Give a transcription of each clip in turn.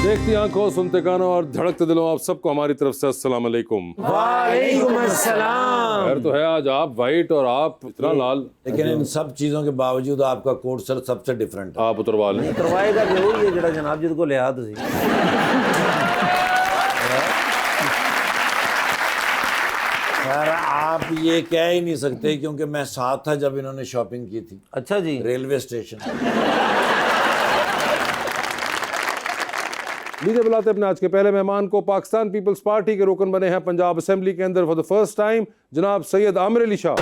देखती आंखों, सुनते कानों और धड़कते दिलों, आप सबको हमारी तरफ से अस्सलाम वालेकुम। वालेकुम अस्सलाम। खैर तो है, आज आप वाइट और आप इतना लाल, लेकिन इन सब चीजों के बावजूद आपका कोट सर सबसे डिफरेंट है। आप उतरवा लें। करवाएगा जरूर ये जड़ा जनाब जी को लिया तुसी। यार आप ये कह ही नहीं सकते क्योंकि मैं साथ था जब इन्होंने शॉपिंग की थी। अच्छा जी। Railway station. लीजिए बुलाते अपने आज के पहले मेहमान को। पाकिस्तान पीपल्स पार्टी के रुकन बने हैं पंजाब असेंबली के अंदर फॉर द फर्स्ट टाइम, जनाब सैयद आमिर अली शाह।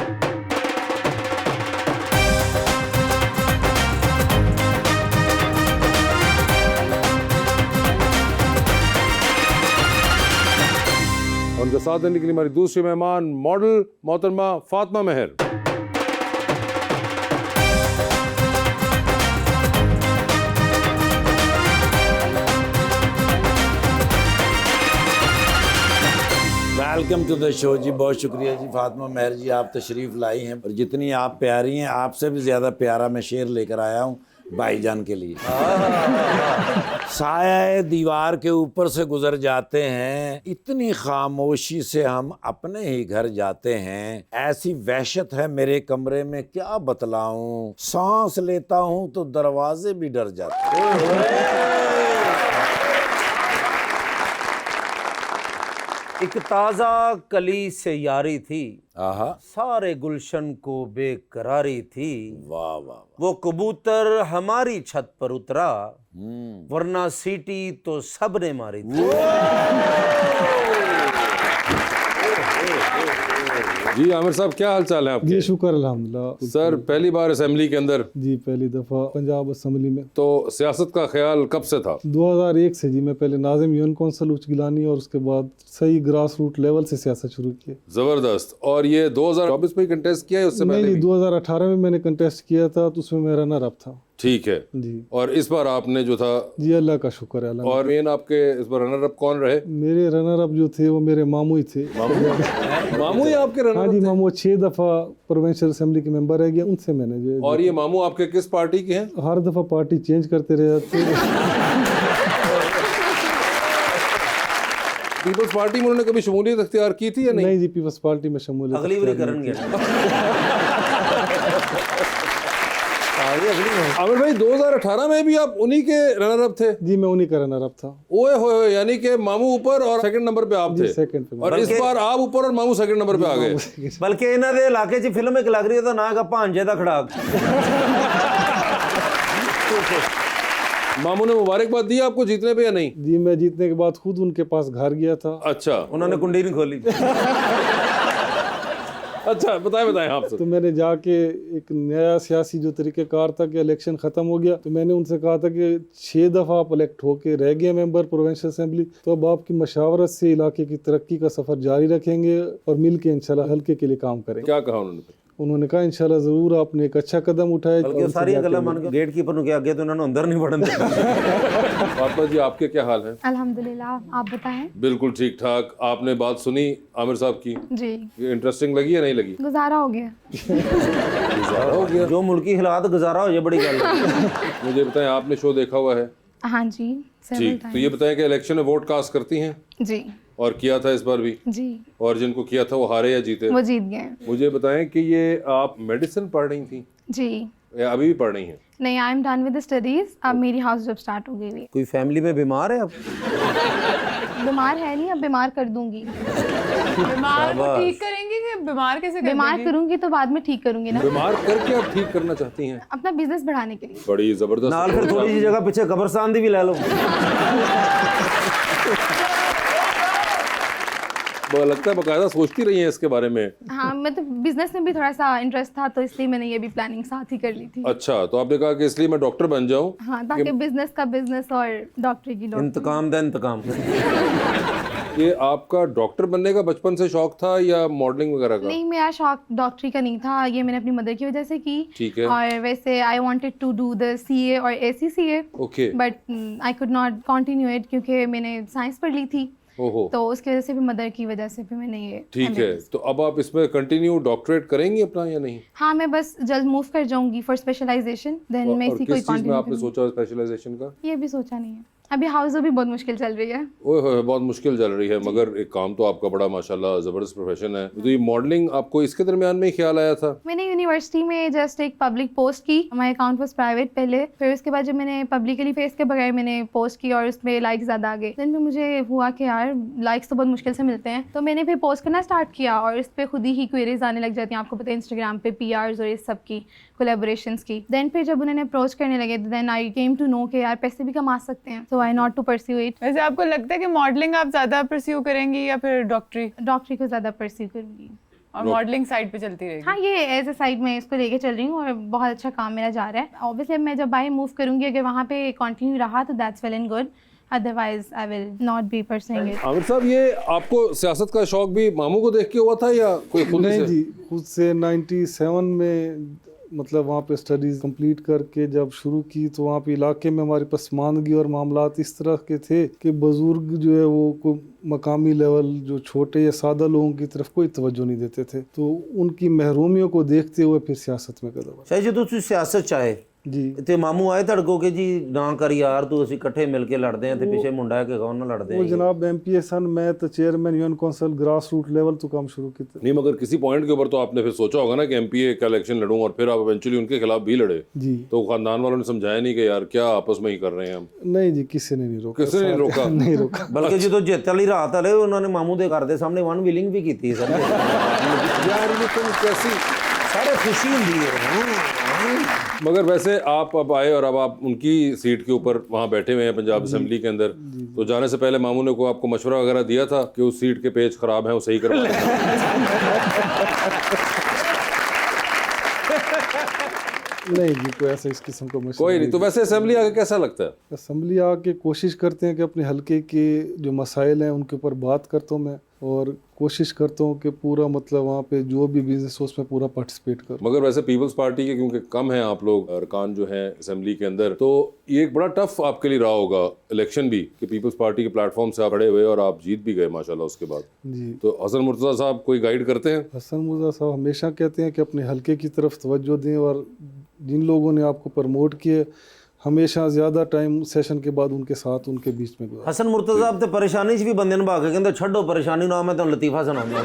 उनके साथ देने के लिए हमारी दूसरी मेहमान मॉडल मोहतरमा फातिमा मेहर। वेलकम टू द शो जी, बहुत शुक्रिया जी फातिमा मेहर जी, आप तशरीफ़ लाई हैं और जितनी आप प्यारी हैं आपसे भी ज़्यादा प्यारा मैं शेर लेकर आया हूँ भाईजान के लिए। साया दीवार के ऊपर से गुजर जाते हैं, इतनी खामोशी से हम अपने ही घर जाते हैं, ऐसी वहशत है मेरे कमरे में क्या बतलाऊं, सांस लेता हूं तो दरवाजे भी डर जाते हैं। एक ताजा कली से यारी थी, आहा, सारे गुलशन को बेकरारी थी। वाह वाह वाह। वो कबूतर हमारी छत पर उतरा, वरना सीटी तो सबने मारी थी। जी आमिर साहब, क्या हाल चाल है आपके? जी शुक्र अल्हम्दुलिल्लाह। सर पहली बार असेंबली के अंदर? जी पहली दफ़ा पंजाब असेंबली में। तो सियासत का ख्याल कब से था? 2001 से जी। मैं पहले नाजिम यूनियन कौंसिल उच्च गिलानी और उसके बाद सही ग्रास रूट लेवल से सियासत शुरू की। जबरदस्त। और ये 2024 में कंटेस्ट किया है उससे पहले नहीं, भी? 2018 में मैंने कंटेस्ट किया था तो उसमें मैं रनर अप था। ठीक है जी। और इस बार आपने जो था? जी अल्लाह का शुक्र है। अल्लाह। और मेन आपके इस बार रनर अप कौन रहे? मेरे रनर अप जो थे वो मेरे मामू ही थे। मामू ही आपके रनर हाँ अप जी, थे? मामू 6 दफ़ा प्रोविंशियल असेंबली के मेंबर रह गया, उनसे मैंने जो और ये मामू आपके किस पार्टी के हैं? हर दफ़ा पार्टी चेंज करते रहे जाते। पीपल्स पार्टी में उन्होंने कभी शमूलियत अख्तियार की थी या नहीं? नहीं जी, पीपल्स पार्टी में शमूलियत अगली बारी करेंगे। आमिर भाई 2018 में भी आप उन्हीं के रनर अप थे? जी मैं उन्हीं का रनर अप था। ओए होए, यानी कि मामू ऊपर और सेकंड नंबर पे आप थे? सेकंड पे। और इस बार आप ऊपर और मामू सेकंड नंबर पे आ गए। बल्कि इन्हां दे इलाके च फिल्म एक लग रही है, ना का भांजे दा खड़ाक। मामू ने मुबारकबाद दी आपको जीतने पे या नहीं? जी मैं जीतने के बाद खुद उनके पास घर गया था। अच्छा, उन्होंने कुंडी नहीं खोली। अच्छा बताएं आपसे। तो मैंने जाके एक नया सियासी जो तरीक़ेकार था कि इलेक्शन ख़त्म हो गया, तो मैंने उनसे कहा था कि 6 दफ़ा आप इलेक्ट होके रह गए मेंबर प्रोविंशियल असेंबली, तो अब आपकी मशावरत से इलाके की तरक्की का सफ़र जारी रखेंगे और मिल के इंशाल्लाह हल्के के लिए काम करेंगे। क्या कहा उन्होंने? उन्होंने कहा इंशाल्लाह ज़रूर आपने एक अच्छा कदम उठाया। बल्कि सारी गल्लां मान के गेट कीपर नु के आगे तो उन्होंने अंदर नहीं बढ़न दिया। फातिमा जी आपके क्या हाल है? अल्हम्दुलिल्लाह, आप बताएं। बिल्कुल ठीक ठाक। आपने बात सुनी आमिर साहब की? जी। इंटरेस्टिंग लगी या नहीं लगी? गुजारा हो गया। गुजारा हो गया। जो मुल्की हालात गुजारा हो ये बड़ी गल है। मुझे बताएं, आपने शो देखा हुआ है? हाँ जी, ठीक, तो ये बताएं कि इलेक्शन में वोट कास्ट करती हैं? जी। और किया था इस बार भी? जी। और जिनको किया था वो हारे या जीते? वो जीत गए। मुझे बताएं कि ये आप मेडिसिन पढ़ रही थी जी या अभी भी पढ़ रही हैं? नहीं, I am done with the studies. अब मेरी हाउस जॉब स्टार्ट हो गई हुई है। कोई फैमिली में बीमार है अब? बीमार है नहीं, अब बीमार कर दूंगी। बीमार को ठीक करेंगे कि बीमार कैसे कर बीमार देंगी? करूंगी तो बाद में ठीक करूंगी ना। बीमार करके आप ठीक करना चाहती हैं? अपना बिजनेस बढ़ाने के लिए। बड़ी जबरदस्त। नाल फिर थोड़ी सी जगह पीछे कब्रिस्तान दी भी ले लो। लगता है बकायदा सोचती रही हैं इसके बारे में। हाँ, मैं तो बिजनेस में भी थोड़ा सा इंटरेस्ट था, तो इसलिए मैंने ये भी प्लानिंग साथ ही कर ली थी। अच्छा, तो आपने कहा कि इसलिए मैं डॉक्टर बन जाऊं? हाँ, ताकि बिजनेस का बिजनेस और डॉक्टरी की डॉक्टरी। इंतकाम दा इंतकाम। ये आपका डॉक्टर बनने का बचपन से शौक था या मॉडलिंग वगैरह का? नहीं, मेरा शौक डॉक्टरी का नहीं था, ये मैंने अपनी मदर की वजह से की। ठीक है। और वैसे I wanted to do the CA और ACCA, okay. But I could not continue it क्योंकि मैंने साइंस पढ़ ली थी, ओहो, तो उसकी वजह से भी, मदर की वजह से भी मैंने ये ठीक है। तो अब आप इसमें कंटिन्यू डॉक्टरेट करेंगी अपना या नहीं? हाँ, मैं बस जल्द मूव कर जाऊंगी फॉर स्पेशलाइजेशन, देन मैं और इसी को किस चीज में कंटिन्यू आपने सोचा स्पेशलाइजेशन का? ये भी सोचा नहीं है अभी। हाउस भी बहुत मुश्किल चल रही है। ओए होए, बहुत मुश्किल चल रही है, मगर एक काम तो आपका बड़ा माशाल्लाह जबरदस्त प्रोफेशन है। तो ये मॉडलिंग आपको इसके दरमियान में ही ख्याल आया था? मैंने यूनिवर्सिटी में जस्ट एक पब्लिक पोस्ट की, माय अकाउंट वाज प्राइवेट पहले, फिर उसके बाद जब मैंने पब्लिकली फेस के बगैर मैंने पोस्ट की और उसमें लाइक ज़्यादा आ गए, देन फिर मुझे हुआ कि यार लाइक्स तो बहुत मुश्किल से मिलते हैं, तो मैंने फिर पोस्ट करना स्टार्ट किया और इस पर खुद ही क्वेरीज आने लग जाती हैं, आपको पता है इंस्टाग्राम पे PRs और इस सब की कोलेबोरेशंस की। देन फिर जब उन्होंने अप्रोच करने लगे, then I came to know कि यार पैसे भी कमा सकते हैं, so I not to pursue it. वैसे आपको लगता है कि मॉडलिंग आप ज्यादा परस्यू करेंगी या फिर डॉक्टरी, डॉक्टरी को ज़्यादा परस्यू करूँगी और मॉडलिंग साइड पे चलती रहेगी? हाँ, ये एज ए साइड में इसको लेके चल रही हूँ और बहुत अच्छा काम मेरा जा रहा है। ऑब्वियसली मैं जब बाहर मूव करूँगी, अगर वहाँ पे कंटिन्यू रहा तो that's well and good, otherwise I will not be pursuing it. Aamir साहब, ये आपको सियासत का शौक भी मामू को देख के हुआ था या कोई खुद नहीं से? जी, खुद से 97 में मतलब वहाँ पे स्टडीज़ कंप्लीट करके जब शुरू की तो वहाँ पे इलाके में हमारे पास मानगी और मामलात इस तरह के थे कि बुजुर्ग जो है वो को मकामी लेवल जो छोटे या सादा लोगों की तरफ कोई तवज्जो नहीं देते थे, तो उनकी महरूमियों को देखते हुए फिर सियासत में कदम शायद जो तुम सियासत चाहे जी। ਤੇ ਮਾਮੂ ਆਏ ਧੜਕੋ ਕਿ ਜੀ ਨਾ ਕਰ ਯਾਰ ਤੂੰ ਅਸੀਂ ਇਕੱਠੇ ਮਿਲ ਕੇ ਲੜਦੇ ਆਂ ਤੇ ਪਿੱਛੇ ਮੁੰਡਾ ਹੈ ਕਿ ਕੌਣ ਨਾਲ ਲੜਦੇ वो ਆਂ जनाब MPA सन, मैं तो chairman UN council grass root level तो काम शुरू किया। नहीं, मगर किसी पॉइंट के ऊपर तो आपने फिर सोचा होगा ना कि MPA का इलेक्शन लड़ूं और फिर आप इवेंचुअली उनके खिलाफ भी लड़े, जी तो खानदान वालों ने समझाया नहीं कि यार क्या आपस में ही कर रहे हैं हम? नहीं जी, किसी ने नहीं रोका। किसी ने नहीं रोका? नहीं रोका। ਬਲਕਿ ਜਦੋਂ ਜਿੱਤ ਵਾਲੀ ਰਾਤ ਆਲੇ ਉਹਨਾਂ ਨੇ ਮਾਮੂ ਦੇ ਘਰ ਦੇ ਸਾਹਮਣੇ ਵਨ ਵਿਲਿੰਗ ਵੀ ਕੀਤੀ ਸਰ यार ये तुम कैसी, ਸਾਰੇ ਖੁਸ਼ੀ ਹੁੰਦੀ ਹੈ मगर वैसे आप अब आए और अब आप उनकी सीट के ऊपर वहाँ बैठे हुए हैं पंजाब असेंबली के अंदर, तो जाने से पहले मामू ने को आपको मशवरा वगैरह दिया था कि उस सीट के पेज खराब हैं वो सही करवा नहीं जी, कोई ऐसा इस किस्म का मसला कोई नहीं। तो वैसे असेंबली आके कैसा लगता है? असेंबली आके कोशिश करते हैं कि अपने हलके के जो मसाइल हैं उनके ऊपर बात करता हूँ मैं, और कोशिश करता हूँ कि पूरा मतलब वहाँ पे जो भी बिजनेस हो उसमें पूरा पार्टिसिपेट करूँ। मगर वैसे पीपल्स पार्टी के क्योंकि कम हैं आप लोग अरकान जो हैं असेंबली के अंदर, तो ये एक बड़ा टफ आपके लिए रहा होगा इलेक्शन भी कि पीपल्स पार्टी के प्लेटफॉर्म से आप खड़े हुए और आप जीत भी गए माशाल्लाह उसके बाद। जी। तो हसन मुर्तज़ा साहब कोई गाइड करते हैं? हसन मुर्तज़ा साहब हमेशा कहते हैं कि अपने हलके की तरफ तवज्जो दें, और जिन लोगों ने आपको प्रमोट किए हमेशा ज़्यादा टाइम सेशन के बाद उनके साथ उनके बीच में गुजारा। ਹਸਨ ਮੁਰਤਜ਼ਾ ਸਾਹਿਬ ਤੇ ਪਰੇਸ਼ਾਨੀ 'ਚ ਵੀ ਬੰਦੇ ਨਿਭਾ ਕੇ ਕਹਿੰਦੇ ਛੱਡੋ ਪਰੇਸ਼ਾਨੀ ਨਾ, मैं ਤੁਹਾਨੂੰ लतीफ़ा सुनाऊंगा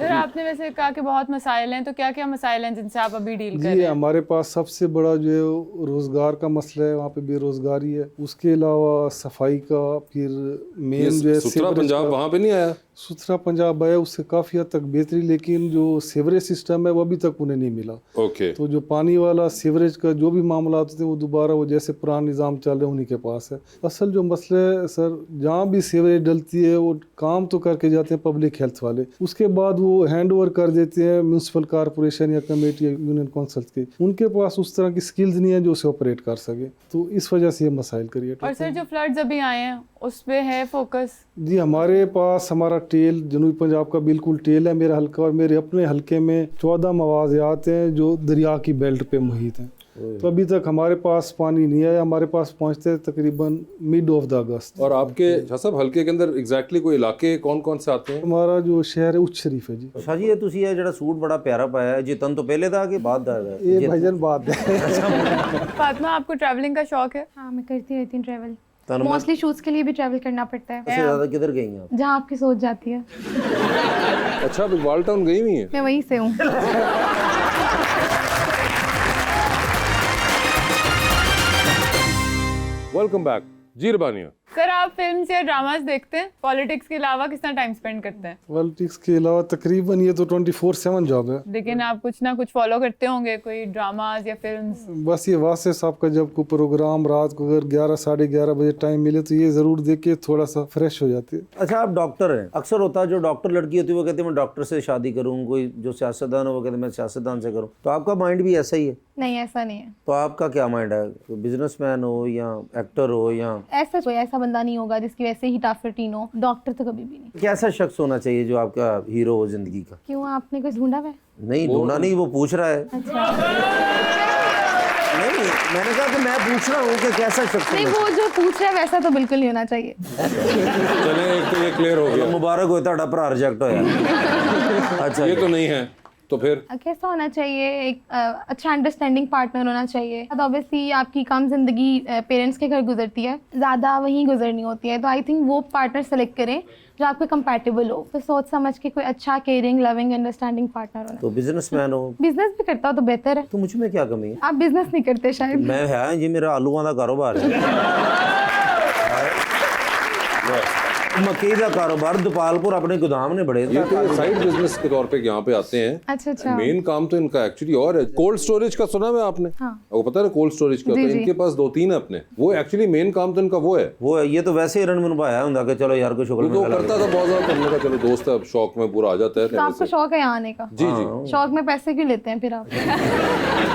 फिर आपने वैसे कहा कि बहुत मसाइल हैं, तो क्या क्या मसाइल हैं जिनसे आप अभी डील कर जी, रहे हैं? हमारे पास सबसे बड़ा जो है रोज़गार का मसला है, वहाँ पे बेरोज़गारी है, उसके अलावा सफाई का, फिर मेन जो है सुथरा सीवरेज पंजाब का। वहाँ पे नहीं आया? सुथरा पंजाब आया, उससे काफ़ी हद तक बेहतरी, लेकिन जो सीवरेज सिस्टम है वो अभी तक उन्हें नहीं मिला। ओके। तो जो पानी वाला सीवरेज का जो भी मामला होते थे वो दोबारा वो जैसे पुराना निज़ाम चल रहे उन्हीं के पास है। असल जो मसला है सर, जहाँ भी सीवरेज डलती है वो काम तो करके जाते हैं पब्लिक हेल्थ वाले, उसके बाद वो हैंड ओवर कर देते हैं म्यूनसिपल कॉरपोरेशन या कमेटी या यूनियन काउंसिल के, उनके पास उस तरह की स्किल्स नहीं है जो उसे ऑपरेट कर सके, तो इस वजह से ये मसाइल क्रिएट और होते सर हैं। जो फ्लड्स अभी आए हैं उस पे है फोकस? जी, हमारे पास हमारा टेल जनूबी पंजाब का बिल्कुल टेल है मेरा हल्का, और मेरे अपने हल्के में 14 मवाज़ियात हैं जो दरिया की बेल्ट पे मुहित हैं। तो अभी तक हमारे पास पानी नहीं आया, हमारे पास पहुंचते हैं तकरीबन मिड ऑफ द अगस्त। और आपके सब हल्के के अंदर एग्जैक्टली कोई इलाके कौन कौन से आते हैं? हमारा जो शहर है उच्च शरीफ है जी। ਅੱਛਾ ਜੀ, ਇਹ ਤੁਸੀਂ ਇਹ ਜਿਹੜਾ ਸੂਟ ਬੜਾ ਪਿਆਰਾ ਪਾਇਆ ਹੈ, ਜਿੱਤਣ ਤੋਂ ਪਹਿਲੇ ਦਾ ਕਿ ਬਾਅਦ ਦਾ ਹੈ? ये भजन बात है। फातिमा, आपको ट्रैवलिंग का शौक है? हाँ, मैं करती रहती हूँ ट्रैवल, ਤੁਹਾਨੂੰ मोस्टली शूट्स के लिए भी ट्रैवल करना पड़ता है, सबसे ज़्यादा किधर गई हैं आप? जहाँ आपकी सोच जाती है। अच्छा, अभी वाल टाउन गई हुई हैं? मैं वहीं से हूँ। वेलकम बैक जी रबानिया। सर आप फिल्म्स या ड्रामास देखते हैं? पॉलिटिक्स के अलावा कितना टाइम स्पेंड करते हैं? पॉलिटिक्स के अलावा तकरीबन ये तो 24/7 जॉब है। लेकिन आप कुछ ना कुछ फॉलो करते होंगे, कोई ड्रामास या फिल्म्स? बस ये वासे साहब का जब कोई प्रोग्राम रात को अगर 11 साढ़े 11 बजे टाइम मिले तो ये ज़रूर देख के थोड़ा सा फ्रेश हो जाती है। अच्छा, आप डॉक्टर हैं। अक्सर होता है जो डॉक्टर लड़की होती है वो कहती है मैं डॉक्टर से शादी करूँ, कोई जो सियासतदान है वो कहते हैं मैं सियासतदान से करूँ, तो आपका माइंड भी ऐसा ही है? नहीं ऐसा नहीं है। तो आपका क्या माइंड है, बिजनेसमैन हो या एक्टर हो या ऐसा कोई ऐसा बंदा नहीं होगा जिसकी वैसे ही टफ रूटीन हो। डॉक्टर तो कभी भी नहीं। कैसा शख्स होना चाहिए जो आपका हीरो हो जिंदगी का? क्यों, आपने कुछ ढूंढा है? नहीं ढूंढा नहीं, वो पूछ रहा है। नहीं मैंने कहा कि मैं पूछ रहा हूँ कि कैसा शख्स नहीं, होना वो जो पूछ रहा है वैसा तो बिल्कुल नहीं होना चाहिए। चले एक तो ये क्लियर हो चाहिए? गया, मुबारक हो ਤੁਹਾਡਾ ਭਰਾ रिजेक्ट होया। अच्छा ये तो नहीं है, तो फिर कैसा होना चाहिए? एक अच्छा अंडरस्टैंडिंग पार्टनर होना चाहिए। ऑब्वियसली आपकी कम जिंदगी पेरेंट्स के घर गुजरती है, ज़्यादा वहीं गुजरनी होती है, तो आई थिंक वो पार्टनर सेलेक्ट करें जो आपके कंपैटिबल हो। तो सोच समझ के कोई अच्छा केयरिंग लविंग अंडरस्टैंडिंग पार्टनर होना। तो बिजनेसमैन हो बिजनेस भी करता हो तो बेहतर है। तो मुझ में क्या कमी है? आप बिजनेस नहीं करते शायद। मैं है जी, मेरा आलूआं ਦਾ ਕਾਰੋਬਾਰ ਹੈ। मकई का कारोबार दपालपुर अपने गोदाम ने बड़े ये तो साइड बिजनेस के तौर पे यहाँ पे आते हैं। अच्छा अच्छा। मेन काम तो इनका एक्चुअली और है। कोल्ड स्टोरेज का सुना है आपने? हाँ। आपको पता है कोल्ड स्टोरेज का? जी, तो जी। इनके पास 2-3 है अपने। वो एक्चुअली मेन काम तो इनका वो है। वो है, ये तो वैसे ही रन मनवाया होंगे कि चलो यार को शुक्र वो करता था बहुत ज्यादा करने का, चलो दोस्त है, अब शौक में पूरा आ जाता है तो आपको शौक है यहाँ आने का? जी जी। शौक में पैसे क्यों लेते हैं फिर आप?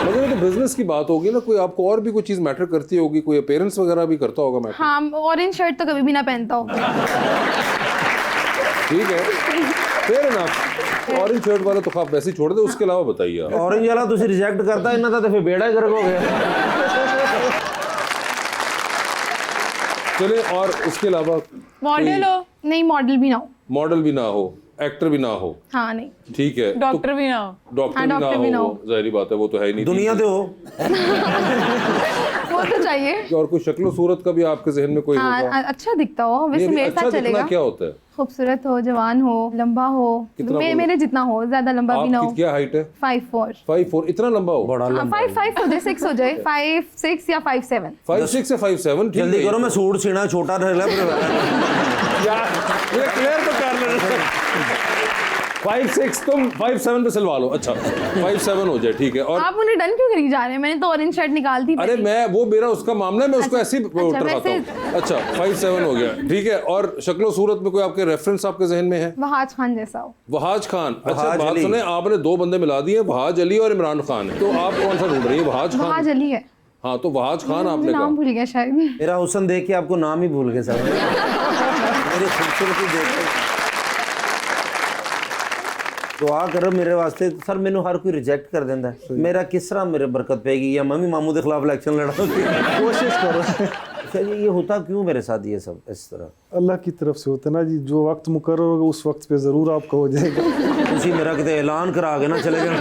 मगर ये तो बिजनेस की बात होगी ना, कोई आपको और भी कोई चीज मैटर करती होगी, कोई पेरेंट्स वगैरह भी करता होगा मैटर। हाँ, ऑरेंज शर्ट तो कभी भी ना पहनता हो। ठीक है, फेयर इनफ। ऑरेंज शर्ट वाला तो आप वैसे ही छोड़ दे, उसके अलावा बताइए आप। ऑरेंज वाला तुझे रिजेक्ट करता इन्ना तो फिर बेड़ा ही गर्क हो गया। चले, और उसके अलावा मॉडल हो? नहीं, मॉडल भी ना हो। मॉडल भी ना हो, एक्टर भी ना हो, हाँ नहीं। ठीक है, डॉक्टर भी ना हो? डॉक्टर हाँ, भी डॉक्टर भी ना ना हो, हो। जाहिर बात है वो तो है ही नहीं। दुनिया दे हो वो तो चाहिए। और कोई शक्ल सूरत का भी आपके जहन में कोई हाँ, होगा? अच्छा दिखता हो, वैसे नहीं, मेरे अच्छा साथ दिखना चलेगा। क्या होता है? खूबसूरत हो, जवान हो, लंबा हो, कितना मेरे जितना हो, ज्यादा लंबा भी ना हो। आपकी क्या हाइट है? 5'4". 5'4", इतना लंबा हो? बड़ा लंबा 5'5" हो जाए, 6 हो जाए, 5'6" या 5'7". 5'6" या 5'7", ठीक जल्दी है। करो, मैं सूट सीना छोटा रह यार ये क्लियर तो कर ले। 5'6" तुम 5'7" पे सिलवा लो। अच्छा 5'7" हो जाए, ठीक है। और आप उन्हें डन क्यों करी जा रहे हैं? मैंने तो ऑरेंज शर्ट निकाल दी। अरे मैं वो मेरा उसका मामला है, मैं उसको ऐसे ही अच्छा, उठाता हूँ। अच्छा 5'7" हो गया, ठीक है। और शक्लो सूरत में कोई आपके रेफरेंस आपके जहन में है? वहाज खान जैसा हो। वहाज खान। अच्छा वहाज बात अली। सुने, आपने 2 बंदे मिला दिए, वहाज अली और इमरान खान, तो आप कौन सा ढूंढ रही है? वहाज खान? वहाज अली है। हाँ तो वहाज खान आपने कहा। नाम भूल गया शायद। मेरा हुस्न देख के आपको नाम ही भूल गए सर। मेरी खूबसूरती देख के दुआ करो मेरे वास्ते। सर मैनू हर कोई रिजेक्ट कर देता है, मेरा किस तरह मेरे बरकत पेगी? या मैं भी मामू के खिलाफ इलेक्शन लड़ा? कोशिश करो। अच्छा ये होता क्यों मेरे साथ ये सब इस तरह? अल्लाह की तरफ से होता है ना जी, जो वक्त मुकर्रर होगा उस वक्त पे ज़रूर आपका हो जाएगा। तुसी मेरा कितने ऐलान करा के ना चले जाना।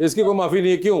इसकी कोई माफी नहीं है, क्यों?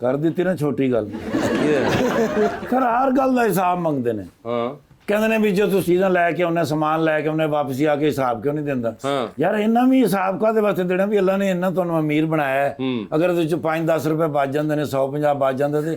कर ਦਿੱਤੀ ਨਾ ਛੋਟੀ ਗੱਲ। ਸਰ ਹਰ ਗੱਲ ਦਾ ਹਿਸਾਬ ਮੰਗਦੇ ਨੇ। हाँ ਕਹਿੰਦੇ ਨੇ ਵੀ ਜੋ ਤੁਸੀਂ ਚੀਜ਼ਾਂ ਲੈ ਕੇ ਉਹਨੇ ਸਮਾਨ ਲੈ ਕੇ ਉਹਨੇ ਵਾਪਸੀ ਆ ਕੇ ਹਿਸਾਬ ਕਿਉਂ ਨਹੀਂ ਦਿੰਦਾ? ਹਾਂ। ਯਾਰ ਇਹਨਾਂ ਵੀ ਹਿਸਾਬ ਕਾਹਦੇ ਵਾਸਤੇ ਦੇਣਾ ਵੀ ਅੱਲਾ ਨੇ ਇੰਨਾ ਤੁਹਾਨੂੰ ਅਮੀਰ ਬਣਾਇਆ ਹੈ, ਅਗਰ ਉਹਦੇ ਚ 5-10 ਰੁਪਏ ਬਚ ਜਾਂਦੇ ਨੇ, 150 ਬਚ ਜਾਂਦੇ ਤੇ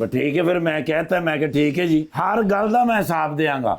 ਬਸ ਠੀਕ ਹੈ, ਫਿਰ ਮੈਂ ਕਹਿਤਾ, ਮੈਂ ਕਿਹਾ ਠੀਕ ਹੈ ਜੀ, ਹਰ ਗੱਲ ਦਾ ਮੈਂ ਹਿਸਾਬ ਦਿਆਂਗਾ।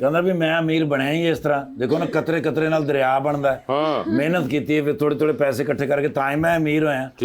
ਕਹਿੰਦਾ ਵੀ ਮੈਂ ਅਮੀਰ ਬਣਿਆ ਹੀ ਇਸ ਤਰ੍ਹਾਂ, ਦੇਖੋ ਨਾ ਕਤਰੇ ਕਤਰੇ ਨਾਲ ਦਰਿਆ ਬਣਦਾ ਹੈ। हाँ ਮਿਹਨਤ ਕੀਤੀ ਹੈ, ਫਿਰ ਥੋੜੇ ਥੋੜੇ ਪੈਸੇ ਇਕੱਠੇ ਕਰਕੇ ਤਾਂ ਹੀ ਮੈਂ ਅਮੀਰ ਹੋਇਆ।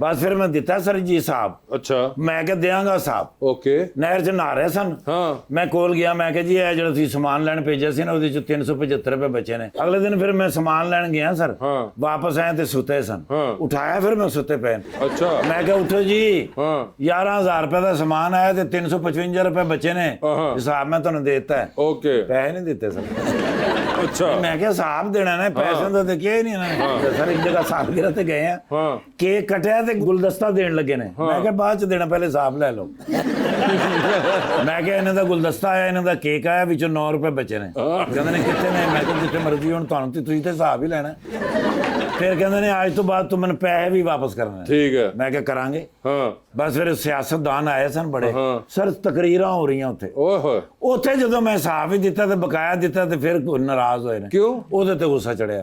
ਬਸ ਫਿਰ ਮੈਂ ਦਿੱਤਾ ਸਰ ਜੀ ਹਿਸਾਬ, अच्छा ਮੈਂ ਕਿਹਾ ਦਿਆਂਗਾ ਹਿਸਾਬ। ओके ਨਹਿਰ 'ਚ ਨਹਾ ਰਹੇ ਸਨ, हाँ ਮੈਂ ਕੋਲ ਗਿਆ, ਮੈਂ ਕਿਹਾ ਜੀ ਇਹ ਜਿਹੜਾ ਤੁਸੀਂ ਸਮਾਨ ਲੈਣ ਭੇਜਿਆ ਸੀ ਨਾ ਉਹਦੇ 'ਚ 375 ਰੁਪਏ ਬਚੇ ਨੇ। ਅਗਲੇ ਦਿਨ ਫਿਰ ਮੈਂ ਸਮਾਨ ਲੈਣ ਗਿਆ ਸਰ, ਹਾਂ। ਵਾਪਸ ਆਇਆ ਤੇ ਸੁੱਤੇ ਸਨ। ਹਾਂ। ਉਠਾਇਆ ਫਿਰ ਮੈਂ ਸੁੱਤੇ ਪਏ ਨੂੰ। अच्छा ਮੈਂ ਕਿਹਾ ਉੱਠੋ ਜੀ, हाँ 11,000 ਰੁਪਏ ਦਾ ਸਮਾਨ ਆਇਆ ਤੇ 355 ਰੁਪਏ ਬਚੇ ਨੇ, ਹਾਂ। ਹਿਸਾਬ ਮੈਂ ਤੁਹਾਨੂੰ ਦੇ ਦਿੱਤਾ ਹੈ। ओके ਪੈਸੇ ਨਹੀਂ ਦਿੱਤੇ ਸਰ। अच्छा ਮੈਂ ਕਿਹਾ ਹਿਸਾਬ ਦੇਣਾ ਨੇ, ਪੈਸੇ ਦਾ ਤੇ ਕਿਹਾ ਹੀ ਨਹੀਂ ਇਹਨਾਂ ਨੇ। ਸਰ ਇੱਕ ਜਗ੍ਹਾ ਹਿਸਾਬ ਗਿਰਾ ਤੇ ਗਏ ਆ, हाँ ਕੇਕ ਕਟਿਆ ਤੇ ਗੁਲਦਸਤਾ ਦੇਣ ਲੱਗੇ ਨੇ। ਮੈਂ ਕਿਹਾ ਬਾਅਦ ਚ ਦੇਣਾ, ਪਹਿਲੇ ਹਿਸਾਬ ਲੈ ਲਓ। ਮੈਂ ਕਿਹਾ ਇਹਨਾਂ ਦਾ ਗੁਲਦਸਤਾ ਆਇਆ, ਇਹਨਾਂ ਦਾ ਕੇਕ ਆਇਆ, ਵਿੱਚੋਂ 9 ਰੁਪਏ ਬਚੇ ਨੇ। ਕਹਿੰਦੇ ਨੇ ਕਿੱਥੇ ਨੇ? ਮੈਂ ਕਿਹਾ ਜਿੱਥੇ ਮਰਜ਼ੀ, ਹੁਣ ਤੁਹਾਨੂੰ ਤੇ ਤੁਸੀਂ ਤੇ ਹਿਸਾਬ ਹੀ ਲੈਣਾ। ਫਿਰ ਕਹਿੰਦੇ ਨੇ ਅੱਜ ਤੋਂ ਬਾਅਦ ਤੂੰ ਮੈਨੂੰ ਪੈਸੇ ਵੀ ਵਾਪਸ ਕਰਨੇ। ठीक है ਮੈਂ ਕਿਹਾ ਕਰਾਂਗੇ। हाँ ਬਸ ਫਿਰ ਸਿਆਸਤਦਾਨ ਆਏ ਸਨ ਬੜੇ, ਹਾਂ। ਸਰ ਤਕਰੀਰਾਂ ਹੋ ਰਹੀਆਂ ਉੱਥੇ। ओए होए ਉੱਥੇ ਜਦੋਂ ਮੈਂ ਹਿਸਾਬ ਵੀ ਦਿੱਤਾ ਤੇ ਬਕਾਇਆ ਦਿੱਤਾ ਤੇ ਫਿਰ ਨਾਰਾਜ਼ ਹੋਏ ਨੇ। क्यों? ਉਹਦੇ ਤੇ ਗੁੱਸਾ ਚੜਿਆ।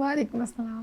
वालेकुम अस्सलाम।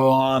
हाँ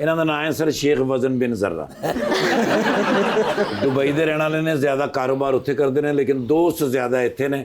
ਇਹਨਾਂ ਦਾ ਨਾਂ ਹੈ ਸਰ ਸ਼ੇਖ ਵਜ਼ਨ ਬਿਨ ਜ਼ਰਾ ਦੁਬਈ ਦੇ ਰਹਿਣ ਵਾਲੇ ਨੇ ਜ਼ਿਆਦਾ ਕਾਰੋਬਾਰ ਉੱਥੇ ਕਰਦੇ ਨੇ ਲੇਕਿਨ ਦੋਸਤ ਜ਼ਿਆਦਾ ਇੱਥੇ ਨੇ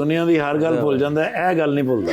ਦੁਨੀਆ ਦੀ ਹਰ ਗੱਲ ਭੁੱਲ ਜਾਂਦਾ ਹੈ, ਇਹ ਗੱਲ ਨਹੀਂ ਭੁੱਲਦਾ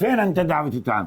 ਫੇਰ ਅੰਤ ਦਾਵਤ ਇਤਾਨ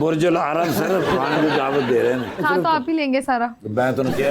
ਬੁਰਜ ਅਲ ਅਰਬ ਸਰ ਖਾਣੇ ਦੀ ਦਾਵਤ ਦੇ ਰਹੇ ਨੇ हाँ तो आप ही लेंगे सारा। ਮੈਂ ਤੁਹਾਨੂੰ ਕਿਹਾ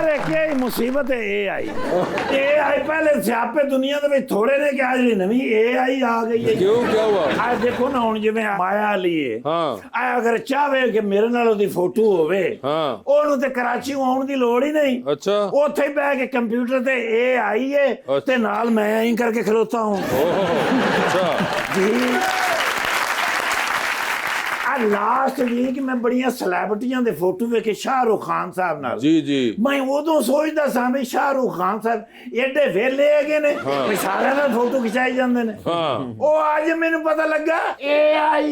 ਅਰੇ ਕੀ ਮੁਸੀਬਤ ਹੈ AI ਪਹਿਲੇ ਸਿਆਪੇ ਦੁਨੀਆ ਦੇ ਵਿੱਚ ਥੋੜੇ ਨੇ ਕਿ ਅੱਜ ਨਵੀਂ AI ਆ ਗਈ ਹੈ क्यों क्या हुआ? ਅੱਜ ਦੇਖੋ ਨਾ ਹੁਣ ਜਿਵੇਂ ਮਾਇਆ ਲਈਏ हाँ ਆ ਅਗਰ ਚਾਹਵੇ ਕਿ ਮੇਰੇ ਨਾਲ ਉਹਦੀ ਫੋਟੋ ਹੋਵੇ हाँ ਉਹਨੂੰ ਤੇ ਕਰਾਚੀ ਆਉਣ ਦੀ ਲੋੜ ਹੀ ਨਹੀਂ अच्छा ਉੱਥੇ ਹੀ ਬਹਿ ਕੇ ਕੰਪਿਊਟਰ ਤੇ AI ਹੈ ਤੇ ਨਾਲ ਮੈਂ ਐਂ ਕਰਕੇ ਖਲੋਤਾ ਹੂੰ ओह अच्छा ਜੀ ਆ ਲਾਸਟ ਵੀਕ ਮੈਂ ਬੜੀਆਂ ਸੈਲੈਬ੍ਰਿਟੀਆਂ ਦੇ ਫੋਟੋ ਵੇਖੇ ਸ਼ਾਹਰੁਖ ਖਾਨ ਸਾਹਿਬ ਨਾਲ जी जी ਮੈਂ ਉਦੋਂ ਸੋਚਦਾ ਸਾਂ ਵੀ ਸ਼ਾਹਰੁਖ ਖਾਨ ਸਾਹਿਬ ਏਡੇ ਵੇਲੇ ਹੈਗੇ ਨੇ ਵੀ ਸਾਰਿਆਂ ਨਾਲ ਫੋਟੋ ਖਿਚਾਈ ਜਾਂਦੇ ਨੇ हाँ ਉਹ ਅੱਜ ਮੈਨੂੰ ਪਤਾ ਲੱਗਾ AI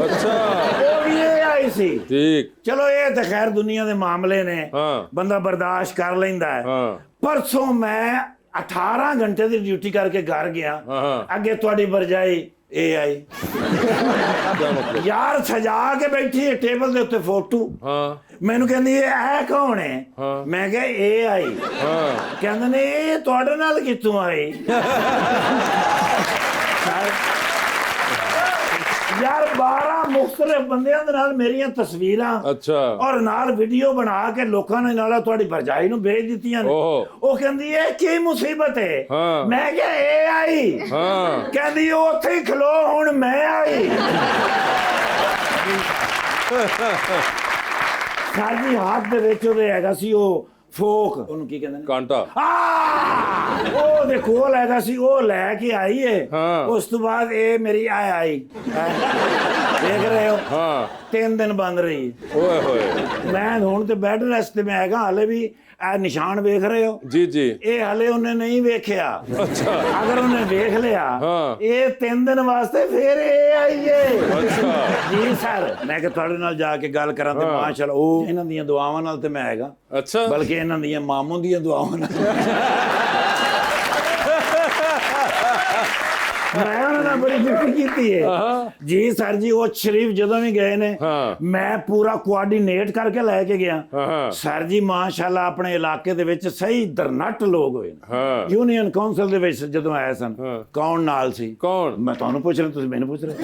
अच्छा ਉਹ ਵੀ AI ਸੀ ठीक ਚਲੋ ਇਹ ਤਾਂ ਖੈਰ ਦੁਨੀਆ ਦੇ ਮਾਮਲੇ ਨੇ हाँ ਬੰਦਾ ਬਰਦਾਸ਼ਤ ਕਰ ਲੈਂਦਾ ਹੈ हाँ ਪਰਸੋਂ ਮੈਂ 18 ਘੰਟੇ ਦੀ ਡਿਊਟੀ ਕਰਕੇ ਘਰ ਗਿਆ हाँ ਅੱਗੇ ਤੁਹਾਡੀ ਵਰਜਾਈ AI क्या मतलब? ਯਾਰ ਸਜਾ ਕੇ ਬੈਠੀ ਹੈ ਟੇਬਲ ਦੇ ਉੱਤੇ ਫੋਟੋ हाँ ਮੈਨੂੰ ਕਹਿੰਦੀ ਇਹ ਕੌਣ ਹੈ ਹਾਂ। ਮੈਂ ਕਿਹਾ AI हाँ ਕਹਿੰਦੇ ਨੇ ਇਹ ਤੁਹਾਡੇ ਨਾਲ ਕਿੱਥੋਂ ਆਈ ਯਾਰ 12 ਮੁਖਤਲਿਫ ਬੰਦਿਆਂ ਦੇ ਨਾਲ ਮੇਰੀਆਂ ਤਸਵੀਰਾਂ अच्छा ਔਰ ਨਾਲ ਵੀਡੀਓ ਬਣਾ ਕੇ ਲੋਕਾਂ ਨੇ ਨਾਲ ਤੁਹਾਡੀ ਭਰਜਾਈ ਨੂੰ ਭੇਜ ਦਿੱਤੀਆਂ ਨੇ ओहो ਉਹ ਕਹਿੰਦੀ ਹੈ ਕੀ ਮੁਸੀਬਤ ਹੈ ਹਾਂ। ਮੈਂ ਕਿਹਾ AI हाँ ਕਹਿੰਦੀ ਉਹ ਉੱਥੇ ਹੀ ਖਲੋ ਹੁਣ ਮੈਂ ਆਈ ਸਾਡੀ ਹੱਥ ਦੇ ਵਿੱਚ ਉਹਦੇ ਹੈਗਾ ਸੀ ਉਹ ਫੋਕ ਉਹਨੂੰ ਕੀ ਕਹਿੰਦੇ ਨੇ कांटा ਉਹ ਦੇ ਕੋਲ ਹੈਗਾ ਸੀ ਉਹ ਲੈ ਕੇ ਆਈ ਏ ਹਾਂ। ਉਸ ਤੋਂ ਬਾਅਦ ਇਹ ਮੇਰੀ ਆਈ ਦੇਖ ਰਹੇ ਹੋ हाँ 3 ਦਿਨ ਬੰਦ ਰਹੀ ओए होए ਮੈਂ ਹੁਣ ਤੇ ਬੈੱਡ ਰੈਸਟ ਤੇ ਮੈਂ ਹੈਗਾ ਹਾਲੇ ਵੀ ਇਹ ਨਿਸ਼ਾਨ ਵੇਖ ਰਹੇ ਹੋ जी जी ਇਹ ਹਾਲੇ ਉਹਨੇ ਨਹੀਂ ਵੇਖਿਆ अच्छा ਅਗਰ ਉਹਨੇ ਵੇਖ ਲਿਆ ਹਾਂ। ਇਹ 3 ਦਿਨ ਵਾਸਤੇ ਫੇਰ ਇਹ ਆਈਏ अच्छा ਜੀ ਸਰ ਮੈਂ ਕਿ ਤੁਹਾਡੇ ਨਾਲ ਜਾ ਕੇ ਗੱਲ ਕਰਾਂ ਤੇ ਹਾਂ। ਮਾਸ਼ਾਅੱਲਾ ਉਹ ਇਹਨਾਂ ਦੀਆਂ ਦੁਆਵਾਂ ਨਾਲ ਤੇ ਮੈਂ ਹੈਗਾ अच्छा ਬਲਕਿ ਇਹਨਾਂ ਦੀਆਂ ਮਾਮੂ ਦੀਆਂ ਦੁਆਵਾਂ ਨਾਲ ਮੈਂ ਉਹਨਾਂ ਨਾਲ ਬੜੀ ਫਿਕਰ ਕੀਤੀ ਹੈ ਜੀ ਸਰ ਜੀ ਉਹ ਸ਼ਰੀਫ ਜਦੋਂ ਵੀ ਗਏ ਨੇ ਹਾਂ। ਮੈਂ ਪੂਰਾ ਕੋਆਰਡੀਨੇਟ ਕਰਕੇ ਲੈ ਕੇ ਗਿਆ हाँ ਸਰ ਜੀ ਮਾਸ਼ਾਅੱਲਾ ਆਪਣੇ ਇਲਾਕੇ ਦੇ ਵਿੱਚ ਸਹੀ ਦਰਨਟ ਲੋਕ ਹੋਏ ਨੇ हाँ ਯੂਨੀਅਨ ਕਾਉਂਸਲ ਦੇ ਵਿੱਚ ਜਦੋਂ ਆਏ ਸਨ ਹਾਂ। ਕੌਣ ਨਾਲ ਸੀ कौन ਮੈਂ ਤੁਹਾਨੂੰ ਪੁੱਛ ਰਿਹਾ ਤੁਸੀਂ ਮੈਨੂੰ ਪੁੱਛ ਰਹੇ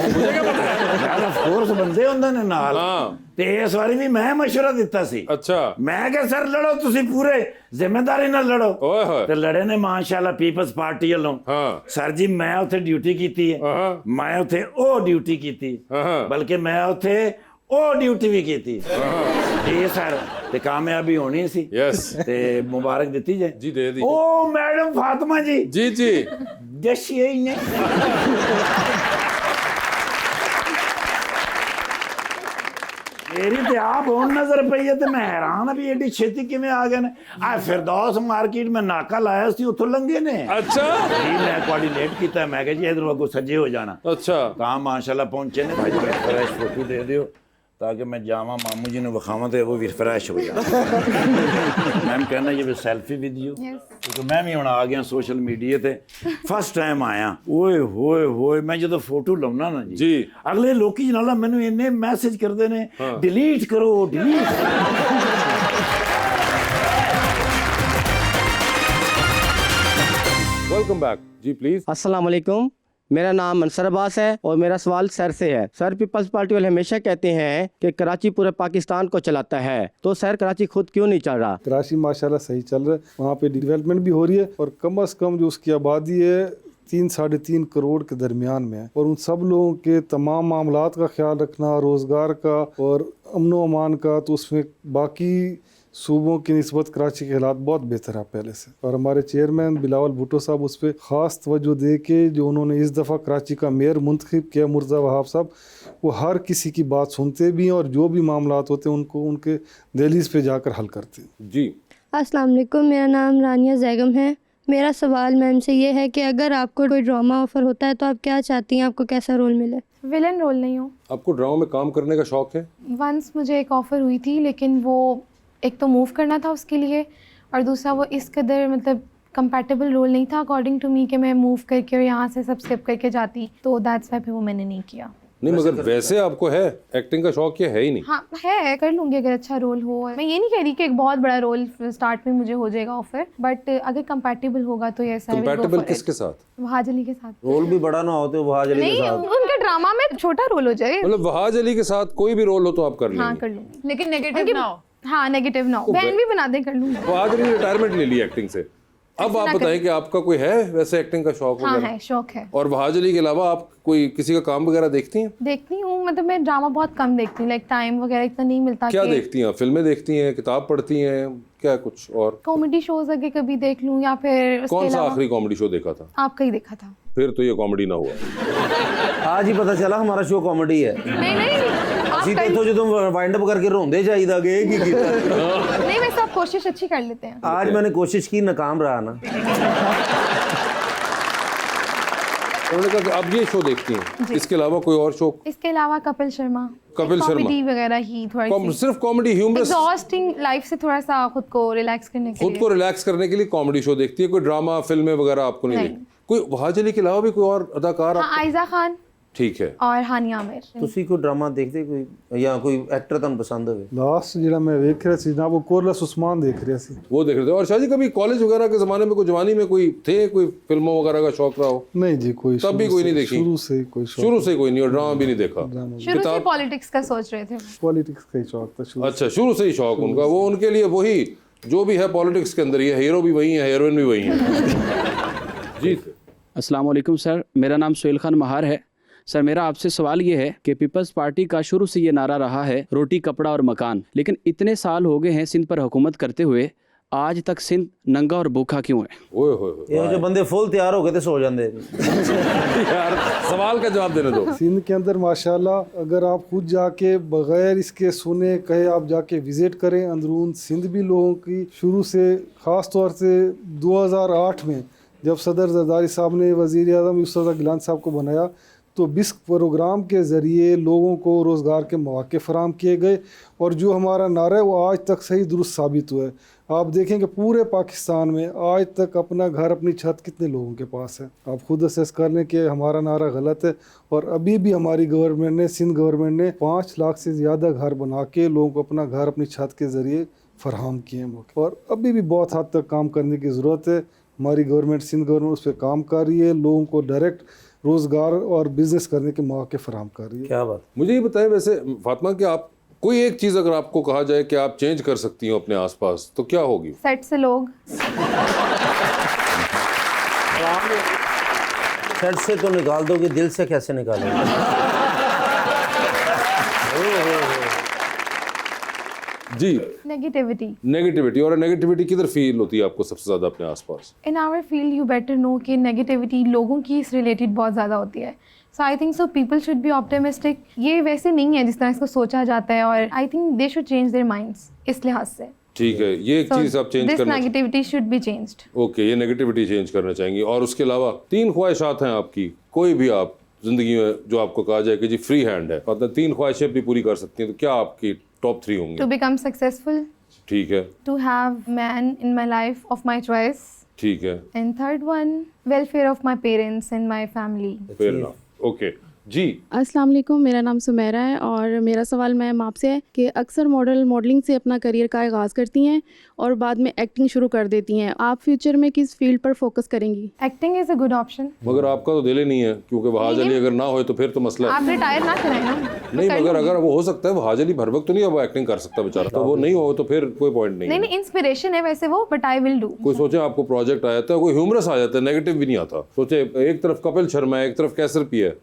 ਯਾਰ ਫੋਰਸ ਬੰਦੇ ਹੁੰਦੇ ਨੇ ਨਾਲ हाँ ਤੇ ਇਸ ਵਾਰੀ ਵੀ ਮੈਂ ਮਸ਼ਵਰਾ ਦਿੱਤਾ ਸੀ अच्छा ਮੈਂ ਕਿਹਾ ਸਰ ਲੜੋ ਤੁਸੀਂ ਪੂਰੇ ਜ਼ਿੰਮੇਵਾਰੀ ਨਾਲ ਲੜੋ ओए होए ਤੇ ਲੜੇ ਨੇ ਮਾਸ਼ਾਅੱਲਾ ਪੀਪਲਸ ਪਾਰਟੀ ਵੱਲੋਂ हाँ ਸਰ ਜੀ ਮੈਂ ਉੱਥੇ ਡਿਊਟੀ ਕੀਤੀ ਹੈ हाँ ਮੈਂ ਉੱਥੇ ਉਹ ਡਿਊਟੀ ਕੀਤੀ हाँ ਬਲਕਿ ਮੈਂ ਉੱਥੇ ਉਹ ਡਿਊਟੀ ਵੀ ਕੀਤੀ ਜੀ ਸਰ ਤੇ ਕਾਮਯਾਬੀ ਹੋਣੀ ਸੀ यस ਤੇ ਮੁਬਾਰਕ ਦਿੱਤੀ ਜੇ जी दे दी ਉਹ ਮੈਡਮ ਫਾਤਮਾ ਜੀ जी जी ਦੱਸਿਆ ਹੀ ਨਹੀਂ ਮੇਰੀ ਤੇ ਆਪ ਹੁਣ ਨਜ਼ਰ ਪਈ ਹੈ ਤੇ ਮੈਂ ਹੈਰਾਨ ਆ ਵੀ ਏਡੀ ਛੇਤੀ ਕਿਵੇਂ ਆ ਗਏ ਨੇ ਆ ਫਿਰਦੌਸ ਮਾਰਕੀਟ ਮੈਂ ਨਾਕਾ ਲਾਇਆ ਸੀ ਉੱਥੋਂ ਲੰਘੇ ਨੇ अच्छा ਜੀ ਮੈਂ ਕੋਆਰਡੀਨੇਟ ਕੀਤਾ ਮੈਂ ਕਿਹਾ ਜੀ ਇਧਰੋਂ ਅੱਗੋਂ ਸੱਜੇ ਹੋ ਜਾਣਾ अच्छा ਤਾਂ ਮਾਸ਼ਾਅੱਲਾ ਪਹੁੰਚੇ ਨੇ ਭਾਈ ਫਰੈਸ਼ ਫੋਟੋ ਦੇ ਦਿਓ ਤਾਂ ਕਿ ਮੈਂ ਜਾਵਾਂ ਮਾਮੂ ਜੀ ਨੂੰ ਵਿਖਾਵਾਂ ਤੇ ਉਹ ਵੀ ਫਰੈਸ਼ ਹੋ ਜਾਣ ਮੈਂ ਕਹਿੰਦਾ ਜੀ ਸੈਲਫੀ ਵਿਦ ਯੂ ਕਿਉਂਕਿ ਮੈਂ ਵੀ ਹੁਣ ਆ ਗਿਆ ਸੋਸ਼ਲ ਮੀਡੀਆ ਤੇ ਫਸਟ ਟਾਈਮ ਆਇਆ ਓਏ ਹੋਏ ਹੋਏ ਮੈਂ ਜਦੋਂ ਫੋਟੋ ਲਾਉਣਾ ਨਾ ਜੀ जी ਅਗਲੇ ਲੋਕੀ ਨਾਲ ਮੈਨੂੰ ਇੰਨੇ ਮੈਸੇਜ ਕਰਦੇ ਨੇ ਡਿਲੀਟ ਕਰੋ ਡਿਲੀਟ वेलकम बैक जी प्लीज अस्सलाम वालेकुम मेरा नाम मंसर अब्बास है और मेरा सवाल सर से है। सर पीपल्स पार्टी वाले हमेशा कहते हैं कि कराची पूरे पाकिस्तान को चलाता है, तो सर कराची खुद क्यों नहीं चल रहा? कराची माशाल्लाह सही चल रहा है, वहाँ पे डेवलपमेंट भी हो रही है और कम से कम जो उसकी आबादी है 3-3.5 करोड़ के दरमियान में है और उन सब लोगों के तमाम मामलात का ख्याल रखना, रोज़गार का और अमन व अमान का, तो उसमें बाकी सूबों की निस्बत कराची के हालात बहुत बेहतर है पहले से, और हमारे चेयरमैन बिलावल भुट्टो साहब उस पर ख़ास तवज्जो दे के जो उन्होंने इस दफ़ा कराची का मेयर मुंतखब किया मुर्जा वहाब साहब, वो हर किसी की बात सुनते भी हैं और जो भी मामलात होते हैं उनको उनके दहलीज पे जाकर हल करते हैं। जी अस्सलाम वालेकुम, मेरा नाम रानिया जैगम है। मेरा सवाल मैम से ये है कि अगर आपको कोई ड्रामा ऑफ़र होता है तो आप क्या चाहती हैं, आपको कैसा रोल मिले? विलन रोल नहीं हो। आपको ड्रामा में काम करने का शौक है? वंस मुझे एक ऑफ़र हुई थी, लेकिन वो एक तो मूव करना था उसके लिए, और दूसरा वो इस कदर मतलब कंपैटिबल रोल नहीं था अकॉर्डिंग टू मी कि मैं मूव करके और यहाँ से सब स्किप करके जाती, तो दैट्स वाई फिर वो मैंने नहीं किया। नहीं, मगर वैसे आपको है एक्टिंग का शौक या है ही नहीं? हाँ है, कर लूँगी अगर अच्छा रोल हो। मैं ये नहीं कह रही कि एक बहुत बड़ा रोल स्टार्ट में मुझे हो जाएगा ऑफर, बट अगर कंपैटिबल होगा तो yes I will go for it. Compatible किसके साथ? वहाज अली के साथ। रोल भी बड़ा ना हो तो वहाज अली के नहीं, साथ उनके ड्रामा में छोटा रोल हो जाए। मतलब वहाज अली के साथ कोई भी रोल हो तो आप कर लेंगे? हाँ कर लूँगी, लेकिन नेगेटिव ना हो। हाँ नेगेटिव ना हो, बहन भी बना दे, कर लूँगी। वहाज अली ने रिटायरमेंट ले ली एक्टिंग से। अब आप बताएं कि आपका कोई है वैसे एक्टिंग का शौक हाँ वगैरह? है, शौक है। और वहाज अली के अलावा आप कोई किसी का काम वगैरह देखती हैं? देखती हूँ, मतलब मैं ड्रामा बहुत कम देखती हूँ, लाइक टाइम वगैरह इतना नहीं मिलता। क्या देखती हैं? फिल्में देखती हैं, किताब पढ़ती हैं, क्या कुछ और? कॉमेडी शोज अगर कभी देख लूँ, या फिर उसके कौन सा अलावा आखिरी कॉमेडी शो देखा था? आपका ही देखा था। फिर तो ये कॉमेडी ना हुआ। आज ही पता चला हमारा शो कॉमेडी है। नहीं आप ਅਸੀਂ तो जो तुम वाइंड अप करके रोंदे जाइदा गे की कीता। नहीं, वैसे आप कोशिश अच्छी कर लेते हैं। आज मैंने कोशिश की, नाकाम रहा ना। उन्होंने कहा कि आप ये शो देखती हैं, इसके अलावा कोई और शो? इसके अलावा कपिल शर्मा कॉमेडी वगैरह ही थोड़ा सिर्फ कॉमेडी ह्यूमरस एग्जॉस्टिंग लाइफ से थोड़ा सा खुद को रिलैक्स करने के खुद लिए। को रिलैक्स करने के लिए कॉमेडी शो देखती है? कोई ड्रामा फिल्में वगैरह आपको नहीं देखती? कोई वहाज अली के अलावा भी कोई और अदाकार? हाँ, आयजा खान ठीक है। और हानिया आमिर। ਤੁਸੀਂ ਕੋਈ ਡਰਾਮਾ ਦੇਖਦੇ ਕੋਈ ਜਾਂ ਕੋਈ ਐਕਟਰ ਤੁਹਾਨੂੰ पसंद ਹੋਵੇ? लास्ट ਜਿਹੜਾ मैं देख रहा सी ना वो कोरलस उस्मान देख रहा सी। वो देख रहे थे। और शादी कभी कॉलेज वगैरह के जमाने में कोई जवानी में कोई थे, कोई फिल्मों वगैरह का शौक रहा हो? नहीं जी, कोई तब भी कोई नहीं देखी? शुरू से कोई शौक, शुरू से कोई नहीं, और ड्रामा भी नहीं देखा? शुरू से पॉलिटिक्स का सोच रहे थे। पॉलिटिक्स का ही शौक था शुरू। अच्छा, शुरू से ही शौक उनका। वो उनके लिए वही जो भी है पॉलिटिक्स के अंदर ही है, हीरो भी वही है, हीरोइन भी वही है। जी अस्सलाम वालेकुम सर, मेरा नाम सुहेल खान महार है। सर मेरा आपसे सवाल ये है कि पीपल्स पार्टी का शुरू से ये नारा रहा है रोटी कपड़ा और मकान, लेकिन इतने साल हो गए हैं सिंध पर हुकूमत करते हुए, आज तक सिंध नंगा और भूखा क्यों है? ओए होए ये जो बंदे फुल तैयार हो गए थे सो जाते। यार सवाल का जवाब देने दो। सिंध के अंदर माशाल्लाह अगर आप खुद जाके बगैर इसके सुने कहे आप जाके विजिट करें अंदरून सिंध भी लोगों की शुरू से, ख़ास तौर से 2008 में जब सदर जरदारी साहब ने वज़ीर आज़म यूसुफ गिलानी साहब को बनाया तो बिस्क प्रोग्राम के ज़रिए लोगों को रोज़गार के मौके फराम किए गए, और जो हमारा नारा है वो आज तक सही दुरुस्त साबित हुआ है। आप देखें कि पूरे पाकिस्तान में आज तक अपना घर अपनी छत कितने लोगों के पास है। आप खुद असेस कर लें कि हमारा नारा गलत है, और अभी भी हमारी गवर्नमेंट ने, सिंध गवर्नमेंट ने 5 लाख से ज़्यादा घर बना के लोगों को अपना घर अपनी छत के ज़रिए फराहम किए हैं मौके, और अभी भी बहुत हद तक काम करने की ज़रूरत है। हमारी गवर्नमेंट, सिंध गवर्नमेंट उस पर काम कर रही है, लोगों को डायरेक्ट रोज़गार और बिजनेस करने के मौके फराहम कर रही है। क्या बात। मुझे ये बताएं वैसे फातिमा कि आप कोई एक चीज़ अगर आपको कहा जाए कि आप चेंज कर सकती हो अपने आसपास, तो क्या होगी? सेट से लोग। सेट से तो निकाल दोगे, दिल से कैसे निकालोगे? जी नेगेटिविटी। और नेगेटिविटी किधर फील होती है आपको सबसे ज़्यादा अपने आसपास? In our field you better know कि नेगेटिविटी लोगों की इस रिलेटेड बहुत ज़्यादा होती है। So I think so people should be optimistic. ये वैसे नहीं है जिस तरह इसको सोचा जाता है, और I think they should change their minds इस लिहाज से। ठीक है, ये एक चीज़ आप चेंज करना, negativity should be changed. Okay, ये नेगेटिविटी चेंज करना चाहेंगी। और उसके अलावा 3 ख्वाहिशात हैं आपकी, कोई भी आप जिंदगी में जो आपको कहा जाए कि जी फ्री हैंड है, मतलब 3 ख्वाहिशें भी पूरी कर सकती हैं, तो क्या आपकी टॉप 3 होंगी? To become successful. ठीक है। To have man in my life of my choice. ठीक है। And third one, welfare of my parents and my family. Fair enough. Okay जी। अस्सलाम वालेकुम, मेरा नाम सुमेरा है और मेरा सवाल मैम आपसे है कि अक्सर मॉडलिंग से अपना करियर का आगाज़ करती हैं और बाद में एक्टिंग शुरू कर देती हैं। आप फ्यूचर में किस फील्ड पर फोकस करेंगी? Acting is a good option. मगर आपका तो दिल ही नहीं है, क्योंकि वहाज अली अगर ना हो तो फिर तो मसला है। आप रिटायर ना करें ना। नहीं, मगर अगर वो हो सकता है, वहाज अली भर वक्त तो नहीं, वो एक्टिंग कर सकता बेचारा, तो वो नहीं हो तो फिर कोई पॉइंट नहीं। नहीं, इंस्पिरेशन है वैसे वो, बट आई विल डू। कोई सोचे आपको प्रोजेक्ट आ जाता है, कोई ह्यूमरस आ जाता है, नेगेटिव भी नहीं आता। सोचे एक तरफ कपिल शर्मा है, एक तरफ कैसर पी है,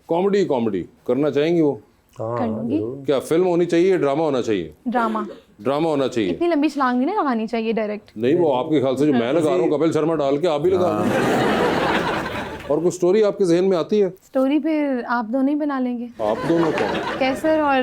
कॉमेडी करना चाहेंगी वो? कर लूंगी। क्या फिल्म होनी चाहिए, ड्रामा होना चाहिए? ड्रामा। ड्रामा होना चाहिए। इतनी लंबी छलांग नहीं ना लगानी चाहिए डायरेक्ट। नहीं, वो आपके ख्याल से जो मैं लगा रहा हूँ कपिल शर्मा डाल के आप भी लगा रहे हैं। और कोई स्टोरी आपके जहन में आती है? स्टोरी फिर आप दोनों ही बना लेंगे। आप दोनों कौन? कैसर और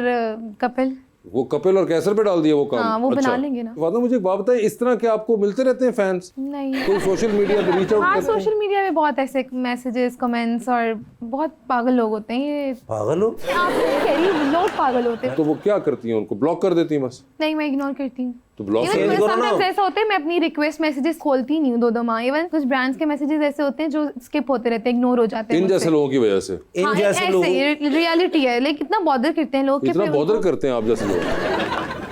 कपिल। वो कपिल और कैसर पे डाल दिया वो काम? हाँ, वो बना लेंगे ना। फातिमा मुझे एक बात बताइए, इस तरह के आपको मिलते रहते हैं फैंस? नहीं। कोई सोशल मीडिया पे रीच आउट हाँ, करते हैं? सोशल मीडिया में बहुत ऐसे मैसेजेस, कमेंट्स और बहुत पागल लोग होते हैं ये। पागल हो? आप नहीं कह रही, लोग पागल होते हैं। तो वो क्या करती हैं, उनको ब्लॉक कर देती हैं बस? नहीं, मैं इग्नोर करती हूँ। तो ब्लॉक इवन समटाइम्स ऐसा होता है मैं अपनी रिक्वेस्ट मैसेजेस खोलती ही नहीं हूँ 2-2 माह। इवन कुछ ब्रांड्स के मैसेजेस ऐसे होते हैं जो स्किप होते रहते हैं, इग्नोर हो जाते हैं इन जैसे लोगों की वजह से। इन जैसे लोग रियलिटी है, लेकिन कितना बॉदर करते हैं लोग। इतना बॉदर करते हैं आप जैसे लोग?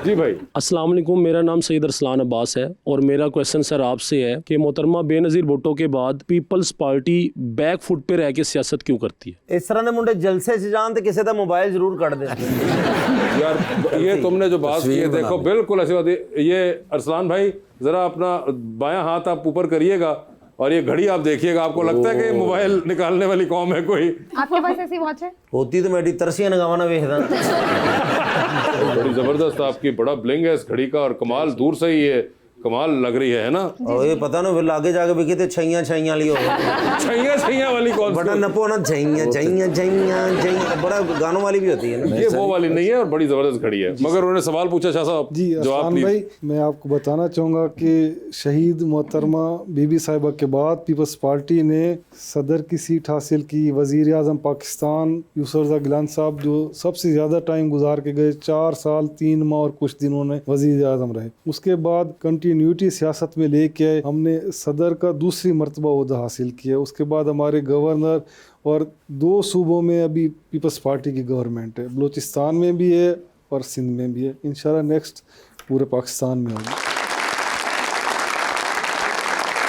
जी भाई। अस्सलाम वालेकुम, मेरा नाम सईद अरसलान अब्बास है और मेरा क्वेश्चन सर आपसे है कि मोहतरमा बेनज़ीर भुट्टो के बाद पीपल्स पार्टी बैक फुट पे रह के सियासत क्यों करती है? इस तरह ने मुंडे जलसे से जान ते किसी का मोबाइल जरूर कट देते यार ये तुमने जो बात की है, देखो बिल्कुल ऐसी बात है। ये अरसलान भाई जरा अपना बायां हाथ आप ऊपर करिएगा और ये घड़ी आप देखिएगा, आपको लगता है कि मोबाइल निकालने वाली कौम है कोई? आपके पास ऐसी वॉच है? होती तो मैं तरसियां नगावाना वेखदा। बड़ी जबरदस्त आपकी, बड़ा ब्लिंग है इस घड़ी का और कमाल दूर से ही ये कमाल लग रही है ना? और ये पता ना फिर आगे जाके भी कहते छैया छैया वाली हो। छैया वाली कौन सी? बड़ा नपो ना छैया छैया छैया छैया, बड़ा गानों वाली भी होती है ना। ये वो वाली नहीं है और बड़ी जबरदस्त घड़ी है। मगर उन्होंने सवाल पूछा शाह साहब, जी अरसलान भाई, मैं आपको बताना चाहूँगा कि शहीद मोहतरमा बीबी साहिबा के बाद पीपल्स पार्टी ने सदर की सीट हासिल की। वज़ीर आज़म पाकिस्तान यूसुफ रज़ा गिलान साहब जो सबसे ज़्यादा टाइम गुजार के गए, 4 साल 3 माह और कुछ दिन उन्होंने वज़ीर आज़म रहे। उसके बाद कंटिन्यूटी सियासत में लेके आए, हमने सदर का दूसरी मरतबा ओहदा हासिल किया। उसके बाद हमारे गवर्नर और 2 सूबों में अभी पीपल्स पार्टी की गवर्नमेंट है, बलूचिस्तान में भी है और सिंध में भी है। इंशाल्लाह नेक्स्ट पूरे पाकिस्तान में होगी।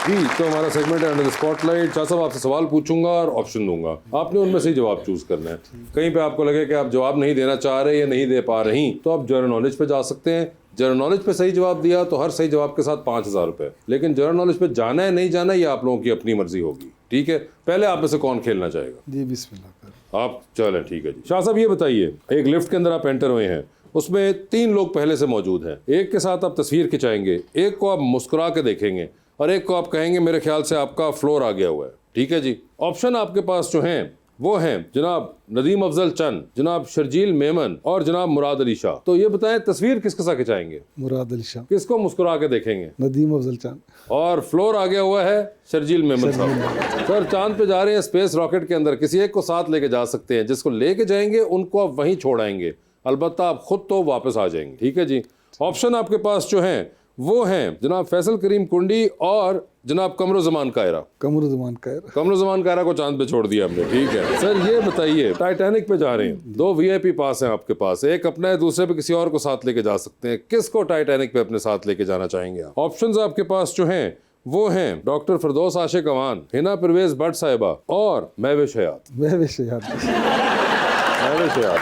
जी, तो हमारा सेगमेंट है अंडर द स्पॉटलाइट। शाह साहब आपसे सवाल पूछूंगा और ऑप्शन दूंगा, आपने उनमें से ही जवाब चूज करना है। कहीं पे आपको लगे कि आप जवाब नहीं देना चाह रहे या नहीं दे पा रही, तो आप जनरल नॉलेज पे जा सकते हैं। जनरल नॉलेज पे सही जवाब दिया तो हर सही जवाब के साथ 5000 रुपए। लेकिन जनरल नॉलेज पे जाना है नहीं जाना, ये आप लोगों की अपनी मर्जी होगी। ठीक है, पहले आप में से कौन खेलना चाहेगा? जी बिस्मिल्लाह। आप चलें, ठीक है जी। शाह साहब ये बताइए, एक लिफ्ट के अंदर आप एंटर हुए हैं, उसमें 3 लोग पहले से मौजूद हैं। एक के साथ आप तस्वीर खिंचाएंगे, एक को आप मुस्कुरा के देखेंगे और एक को आप कहेंगे मेरे ख्याल से आपका फ्लोर आ गया हुआ है। ठीक है जी। ऑप्शन आपके पास जो हैं वो हैं जनाब नदीम अफजल चंद, जनाब शर्जील मेमन और जनाब मुराद अली शाह। तो ये बताएं तस्वीर किसके साथ खिंचाएंगे? मुराद अली शाह। किसको मुस्कुरा के देखेंगे? नदीम अफजल चंद। और फ्लोर आ गया हुआ है शर्जील मेमन साहब। सर चांद पे जा रहे हैं स्पेस रॉकेट के अंदर, किसी एक को साथ लेके जा सकते हैं, जिसको लेके जाएंगे उनको आप वहीं छोड़ाएंगे, अलबत्ता आप खुद तो वापस आ जाएंगे। ठीक है जी। ऑप्शन आपके पास जो हैं वो हैं जनाब फैसल करीम कुंडी और जनाब कमरुज़्ज़मान कायरा। कमरुज़्ज़मान कायरा को चांद पे छोड़ दिया हमने। ठीक है सर, ये बताइए टाइटैनिक पे जा रहे हैं, 2 VIP पास हैं आपके पास, एक अपना है, दूसरे पे किसी और को साथ लेके जा सकते हैं। किसको टाइटैनिक पे अपने साथ लेके जाना चाहेंगे आप? ऑप्शंस आपके पास जो हैं वो हैं डॉक्टर फिरदौस आशिक अवान, हिना परवेज भट्ट साहिबा और महविश हयात।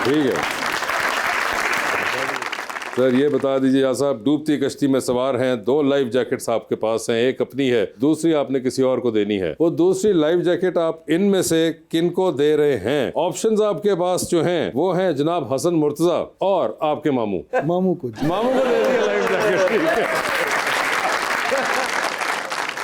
ठीक है सर, ये बता दीजिए शाह साहब, डूबती कश्ती में सवार हैं, 2 लाइफ जैकेट्स आपके पास हैं, एक अपनी है, दूसरी आपने किसी और को देनी है। वो दूसरी लाइफ जैकेट आप इनमें से किनको दे रहे हैं? ऑप्शंस आपके पास जो हैं वो हैं जनाब हसन मुर्तजा और आपके मामू को दे दिया लाइफ जैकेट।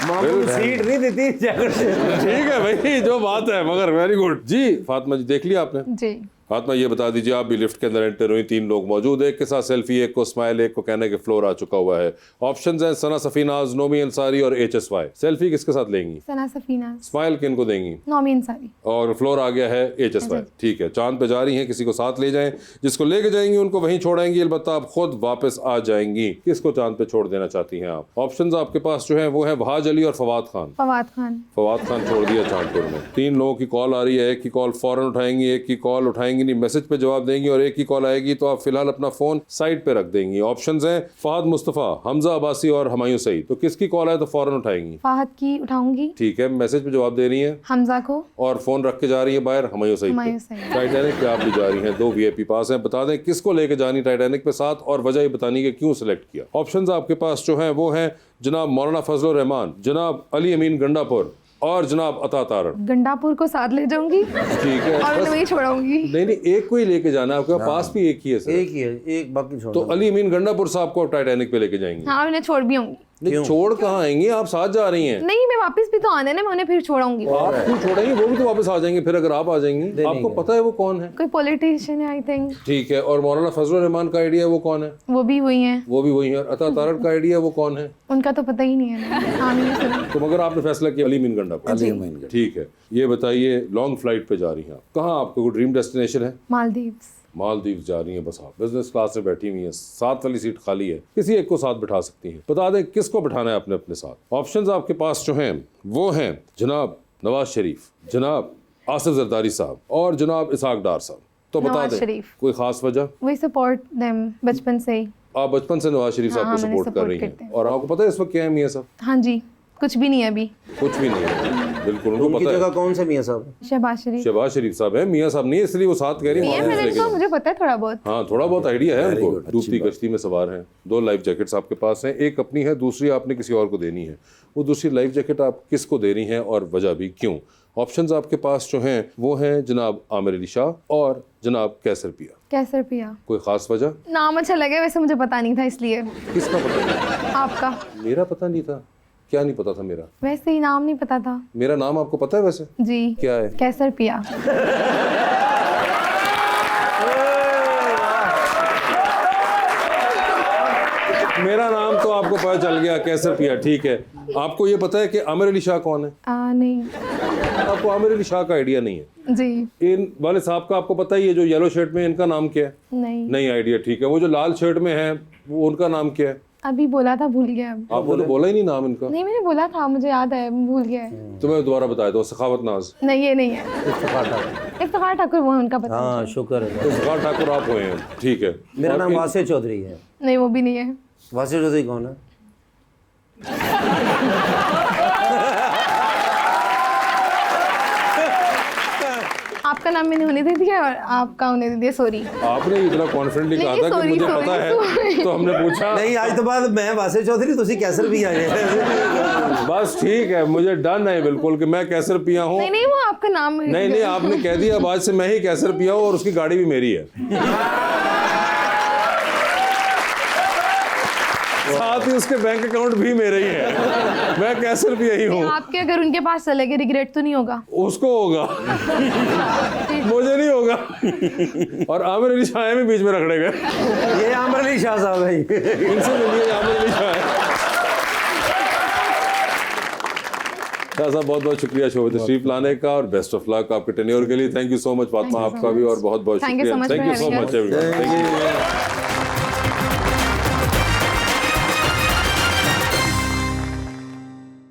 मामू सीट नहीं देती जैकेट। ठीक है भाई, जो बात है, मगर वेरी गुड जी। फातिमा जी देख लिया आपने? जी। फातिमा ये बता दीजिए, आप भी लिफ्ट के अंदर एंटर हुई, 3 लोग मौजूद, एक के साथ सेल्फी, एक को स्माइल, एक को कहने के फ्लोर आ चुका हुआ है। ऑप्शंस हैं सना सफीनाज, नोमी अंसारी और HSY। सेल्फी किसके साथ लेंगी? सना सफीनाज। स्माइल किनको देंगी? नोमी अंसारी। और फ्लोर आ गया है HSY। ठीक है, चांद पे जा रही हैं, किसी को साथ ले जाएं, जिसको लेके जाएंगी उनको वहीं छोड़ाएंगी, अलबत्ता आप खुद वापस आ जाएंगी। किसको चांद पे छोड़ देना चाहती हैं आप? ऑप्शंस आपके पास जो है वो है वहाज अली और फवाद खान। फवाद खान छोड़ दिया चांदपुर में। 3 लोगों की कॉल आ रही है, एक की कॉल फौरन उठाएंगी, एक की कॉल उठाएंगी नहीं, मैसेज पे जवाब देंगी, और एक ही कॉल आएगी तो आप फिलहाल अपना फोन साइड पे रख देंगी। ऑप्शंस हैं फहद मुस्तफा, हमजा अब्बासी और हुमायूं सईद। तो किसकी कॉल आए तो फौरन उठाएंगी? फहद की उठाऊंगी। ठीक है, मैसेज पे जवाब दे रही हैं हमजा को, और फोन रख के जा रही है बाहर हुमायूं सईद। टाइटैनिक पे आप भी जा रही हैं, 2 VIP पास हैं। बता दें किसको लेके जानी टाइटैनिक पे साथ, और वजह ये बतानी कि क्यों सिलेक्ट किया। ऑप्शंस आपके पास जो हैं वो हैं जनाब मौलाना फजलुर रहमान, जनाब अली अमीन गंडापुर और जनाब अता तारड़। गंडापुर को साथ ले जाऊंगी ठीक है, और बस- उन्हें वहीं छोड़ाऊंगी। नहीं नहीं, एक को ही लेके जाना है आपके पास भी एक ही है सर। एक ही है, एक बाकी छोड़ तो दो। अली अमीन गंडापुर साहब को आप टाइटैनिक पे लेके जाएंगे? हाँ उन्हें छोड़ भी आऊंगी। नहीं, छोड़ कहाँ आएंगी, आप साथ जा रही हैं। नहीं मैं वापस भी तो आने ना, मैं उन्हें फिर छोड़ाऊंगी। आप क्यों छोड़ेंगे, वो भी तो वापस आ जाएंगे फिर अगर आप आ जाएंगी। आपको पता है वो कौन है? कोई पॉलिटिशियन है आई थिंक। ठीक है, और मौलाना फजलुर रहमान का आइडिया है वो कौन है? वो भी वही है। वो भी वही है। और अता तारड़ का आइडिया है वो कौन है? उनका तो पता ही नहीं है। हाँ नहीं सुना। तो मगर आपने फैसला किया अली अमीन गंडापुर। अली अमीन गंडापुर। ठीक है, ये बताइए लॉन्ग फ्लाइट पे जा रही हैं आप, कहाँ आपका कोई ड्रीम डेस्टिनेशन है? मालदीव्स। मालदीव जा रही हैं, बस आप बिजनेस क्लास में बैठी हुई हैं, 7 वाली सीट खाली है, किसी एक को साथ बिठा सकती हैं। बता दें किसको बिठाना है आपने अपने साथ। ऑप्शंस आपके पास जो हैं वो हैं जनाब नवाज शरीफ, जनाब आसिफ जरदारी साहब और जनाब इसाक डार साहब। तो बता नवाज दें शरीफ। कोई खास वजह? वही सपोर्ट देम बचपन से ही। आप बचपन से नवाज शरीफ साहब हाँ, को मैंने सपोर्ट कर support रही करते हैं हैं। और आपको पता है इस वक्त क्या है मियाँ साहब? हाँ जी, कुछ भी नहीं है अभी। कुछ भी नहीं है, बिल्कुल उनको उनकी पता जगह है। कौन से मियाँ साहब? शहबाज शरीफ। शहबाज शरीफ साहब है, मियाँ साहब नहीं है, इसलिए वो साथ कह रही नहीं है, हैं मैंने लेके तो जाओ। मुझे पता है थोड़ा बहुत। हाँ थोड़ा बहुत आइडिया है Very उनको। good, डूबती कश्ती में सवार हैं, 2 लाइफ जैकेट्स आपके पास हैं, एक अपनी है, दूसरी आपने किसी और को देनी है। वो दूसरी लाइफ जैकेट आप किसको दे रही हैं और वजह भी क्यों? ऑप्शंस आपके पास जो हैं वो हैं जनाब आमिर अली शाह और जनाब कैसर पिया। कैसर पिया। कोई खास वजह? नाम अच्छा लगे, वैसे मुझे पता नहीं था इसलिए। किसका पता नहीं? आपका। मेरा पता नहीं था। क्या नहीं पता था मेरा? वैसे ही नाम नहीं पता था मेरा नाम आपको पता है वैसे? जी। क्या है? कैसर पिया। मेरा नाम तो आपको पता चल गया, कैसर पिया। ठीक है, आपको ये पता है कि आमिर अली शाह कौन है? नहीं। आपको आमिर अली शाह का आइडिया नहीं है? जी। इन वाले साहब का आपको पता ही है, जो येलो शर्ट में, इनका नाम क्या है? नहीं। नहीं आइडिया। ठीक है, वो जो लाल शर्ट में है वो उनका नाम क्या है? अभी बोला था, भूल गया अब। आपको तो बोला ही नहीं नाम इनका। नहीं मैंने बोला था, मुझे याद है, भूल गया है। तो मैं दोबारा बता दूं, सखावत नाज। नहीं ये नहीं है। इफ्तिखार ठाकुर वो है, उनका पता है। हाँ शुक्र है। तो इफ्तिखार ठाकुर आप हुए हैं। ठीक है, मेरा और नाम इन- वासे चौधरी है। नहीं वो भी नहीं है। वासे चौधरी कौन है? आपका नाम मैंने होने दे दिया और आपका होने दे दिया, सॉरी। आपने इतना कॉन्फिडेंटली कहा नहीं, था कि sorry, मुझे sorry, पता है, sorry। तो हमने पूछा। नहीं आज तो बाद मैं वासे चौधरी, तुसी कैसर भी आए। बस ठीक है, मुझे डन है बिल्कुल कि मैं कैसर पिया हूँ। नहीं नहीं वो आपका नाम है। नहीं नहीं, आपने कह दिया अब आज से मैं ही कैसर पिया हूँ और उसकी गाड़ी भी मेरी है। साथ ही उसके बैंक अकाउंट भी मेरे ही है। मैं कैसर पिया ही हूँ। आपके अगर उनके पास चले गए रिग्रेट तो नहीं होगा? उसको होगा, मुझे नहीं होगा। और आमिर अली शाह भी बीच में रखड़े गए। ये आमिर अली शाह साहब है। इनसे मिलिए, आमिर अली शाह साहब, बहुत बहुत शुक्रिया शो तशरीफ लाने का और बेस्ट ऑफ लक आपके टेन्योर के लिए। Thank you so much Fatima, आपका भी और बहुत बहुत Thank you शुक्रिया। so much thank for you so having much us. Everyone.